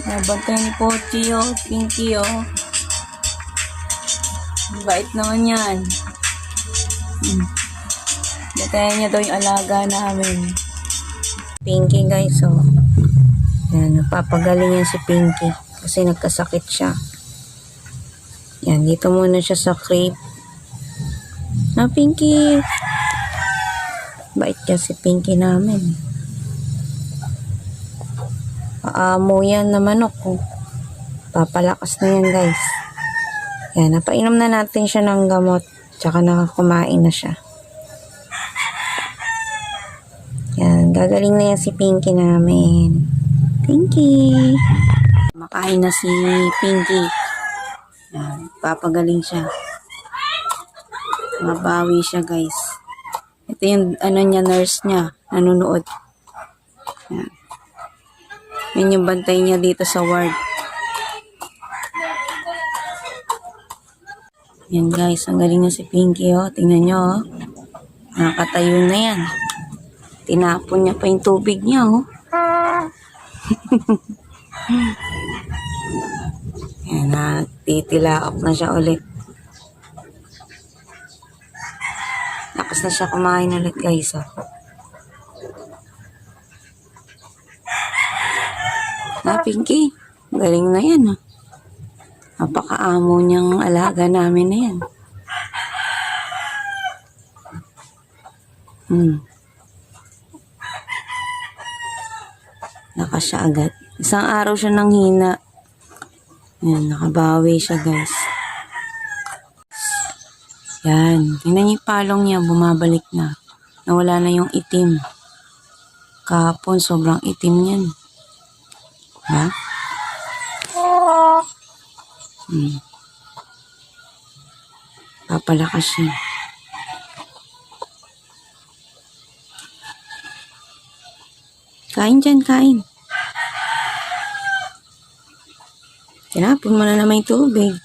Nabantay ni Pochi, oh. Pinky, oh. Bait naman yan. Bantayan niya daw yung alaga namin. Pinky, guys, oh. Yan, napapagaling yan si Pinky. Kasi nagkasakit siya. Yan, dito muna siya sa crib. Na, Pinky. Bait niya si Pinky namin. Paamo yan na manok, oh. Papalakas na yan, guys. Yan, napainom na natin siya ng gamot. Tsaka nakakumain na siya. Yan, gagaling na yan si Pinky namin. Pinky! Makain na si Pinky. Yan, papagaling siya. Mabawi siya, guys. Ito yung, niya, nurse niya. Nanonood. Yan. Yan yung bantay niya dito sa ward. Yan, guys, ang galing na si Pinky, oh. Tingnan nyo, oh. Nakatayo na yan. Tinapon niya pa yung tubig niya, oh. Yan, nagtitilaok na siya ulit. Lakas na siya kumain ulit, guys, oh. Na, Pinky, galing na yan, oh. Napakaamo niyang alaga namin na yan. Lakas siya agad. Isang araw siya nang hina. Yan, nakabawi siya, guys. Yan. Tingnan niyo yung palong niya, bumabalik na. Nawala na yung itim. Kahapon, sobrang itim yan. Ha? Papalakas siya. Kain dyan, kain. Tinapon mo na naman yung tubig.